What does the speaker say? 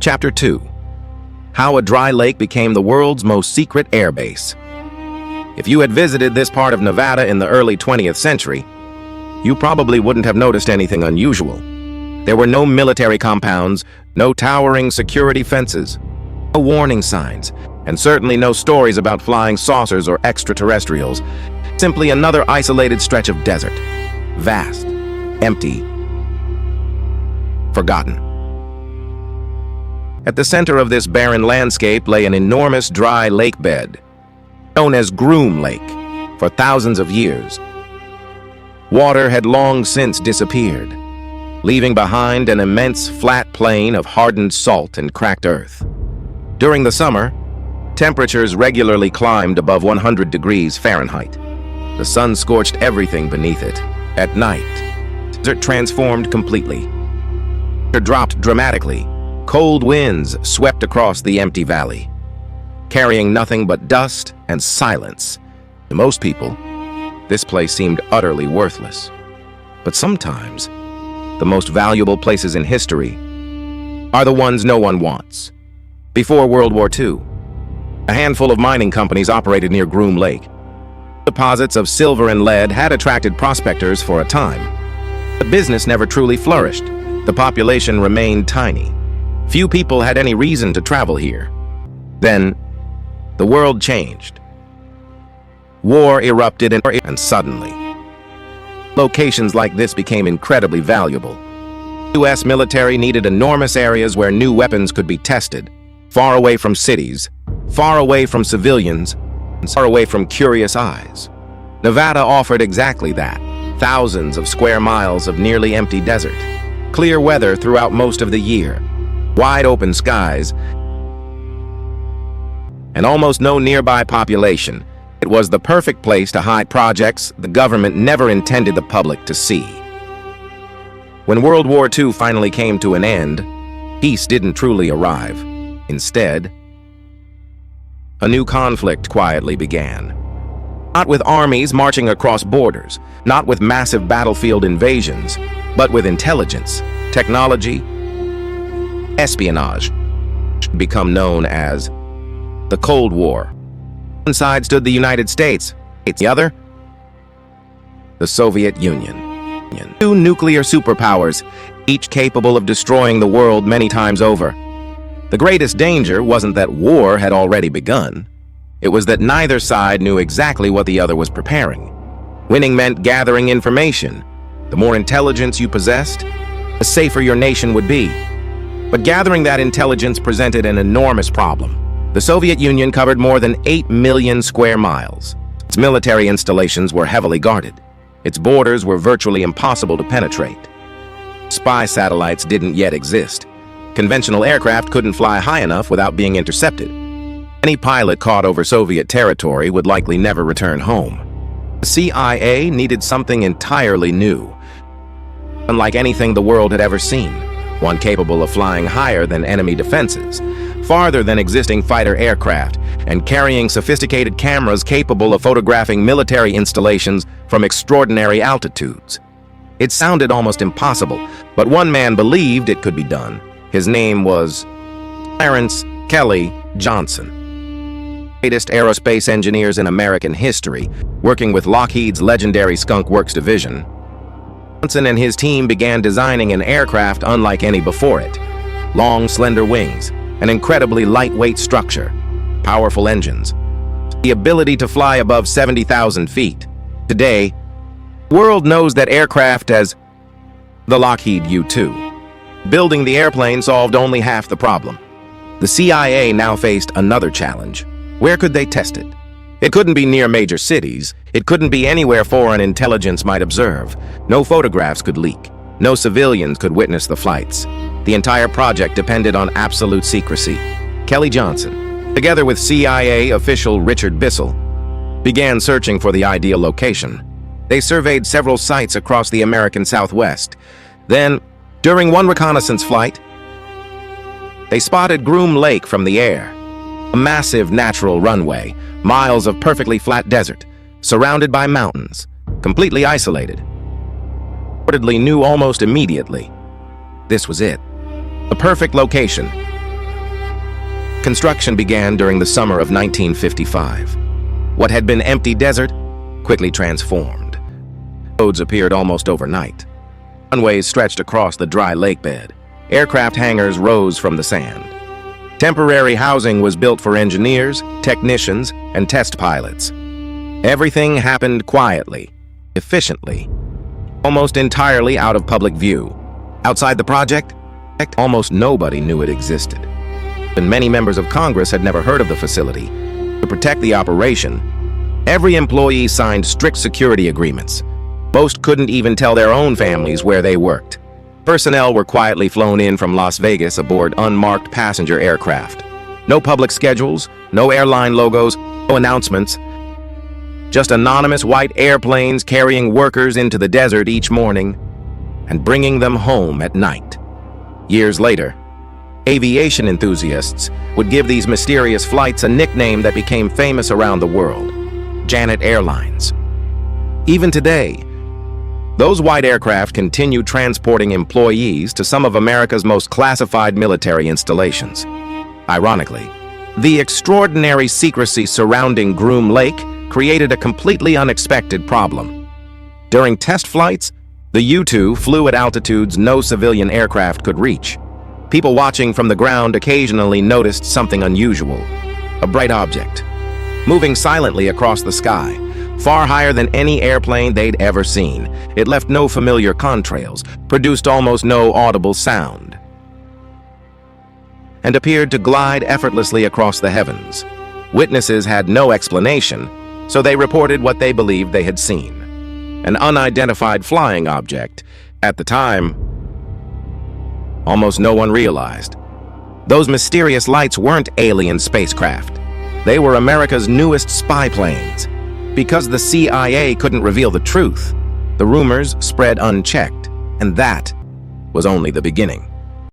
Chapter 2. How a dry lake became the world's most secret airbase. If you had visited this part of Nevada in the early 20th century, you probably wouldn't have noticed anything unusual. There were no military compounds, no towering security fences, no warning signs, and certainly no stories about flying saucers or extraterrestrials. Simply another isolated stretch of desert. Vast, empty, forgotten. At the center of this barren landscape lay an enormous dry lake bed, known as Groom Lake, for thousands of years. Water had long since disappeared, leaving behind an immense flat plain of hardened salt and cracked earth. During the summer, temperatures regularly climbed above 100 degrees Fahrenheit. The sun scorched everything beneath it. At night, the desert transformed completely. It dropped dramatically. Cold winds swept across the empty valley, carrying nothing but dust and silence. To most people, this place seemed utterly worthless. But sometimes, the most valuable places in history are the ones no one wants. Before World War II, a handful of mining companies operated near Groom Lake. Deposits of silver and lead had attracted prospectors for a time. The business never truly flourished. The population remained tiny. Few people had any reason to travel here. Then, the world changed. War erupted and suddenly, locations like this became incredibly valuable. The U.S. military needed enormous areas where new weapons could be tested, far away from cities, far away from civilians, and far away from curious eyes. Nevada offered exactly that. Thousands of square miles of nearly empty desert, clear weather throughout most of the year, wide open skies, and almost no nearby population. It was the perfect place to hide projects the government never intended the public to see. When World War II finally came to an end, peace didn't truly arrive. Instead, a new conflict quietly began. Not with armies marching across borders, not with massive battlefield invasions, but with intelligence, technology, espionage, become known as the Cold War. On one side stood the United States, the other, the Soviet Union. Two nuclear superpowers, each capable of destroying the world many times over. The greatest danger wasn't that war had already begun. It was that neither side knew exactly what the other was preparing. Winning meant gathering information. The more intelligence you possessed, the safer your nation would be. But gathering that intelligence presented an enormous problem. The Soviet Union covered more than 8 million square miles. Its military installations were heavily guarded. Its borders were virtually impossible to penetrate. Spy satellites didn't yet exist. Conventional aircraft couldn't fly high enough without being intercepted. Any pilot caught over Soviet territory would likely never return home. The CIA needed something entirely new, unlike anything the world had ever seen. One capable of flying higher than enemy defenses, farther than existing fighter aircraft, and carrying sophisticated cameras capable of photographing military installations from extraordinary altitudes. It sounded almost impossible, but one man believed it could be done. His name was Clarence Kelly Johnson. Greatest aerospace engineers in American history, working with Lockheed's legendary Skunk Works division. Johnson and his team began designing an aircraft unlike any before it. Long, slender wings, an incredibly lightweight structure, powerful engines, the ability to fly above 70,000 feet. Today, the world knows that aircraft as the Lockheed U-2. Building the airplane solved only half the problem. The CIA now faced another challenge. Where could they test it? It couldn't be near major cities. It couldn't be anywhere foreign intelligence might observe. No photographs could leak. No civilians could witness the flights. The entire project depended on absolute secrecy. Kelly Johnson, together with CIA official Richard Bissell, began searching for the ideal location. They surveyed several sites across the American Southwest. Then, during one reconnaissance flight, they spotted Groom Lake from the air. A massive natural runway, miles of perfectly flat desert, surrounded by mountains, completely isolated. Reportedly knew almost immediately. This was it. The perfect location. Construction began during the summer of 1955. What had been empty desert quickly transformed. Roads appeared almost overnight. Runways stretched across the dry lake bed. Aircraft hangars rose from the sand. Temporary housing was built for engineers, technicians, and test pilots. Everything happened quietly, efficiently, almost entirely out of public view. Outside the project, almost nobody knew it existed. And many members of Congress had never heard of the facility. To protect the operation, every employee signed strict security agreements. Most couldn't even tell their own families where they worked. Personnel were quietly flown in from Las Vegas aboard unmarked passenger aircraft. No public schedules, no airline logos, no announcements. Just anonymous white airplanes carrying workers into the desert each morning and bringing them home at night. Years later, aviation enthusiasts would give these mysterious flights a nickname that became famous around the world: Janet Airlines. Even today, those white aircraft continue transporting employees to some of America's most classified military installations. Ironically, the extraordinary secrecy surrounding Groom Lake created a completely unexpected problem. During test flights, the U-2 flew at altitudes no civilian aircraft could reach. People watching from the ground occasionally noticed something unusual: a bright object, moving silently across the sky, far higher than any airplane they'd ever seen. It left no familiar contrails, produced almost no audible sound, and appeared to glide effortlessly across the heavens. Witnesses had no explanation, so they reported what they believed they had seen: an unidentified flying object. At the time, almost no one realized those mysterious lights weren't alien spacecraft. They were America's newest spy planes. Because the CIA couldn't reveal the truth, the rumors spread unchecked, and that was only the beginning.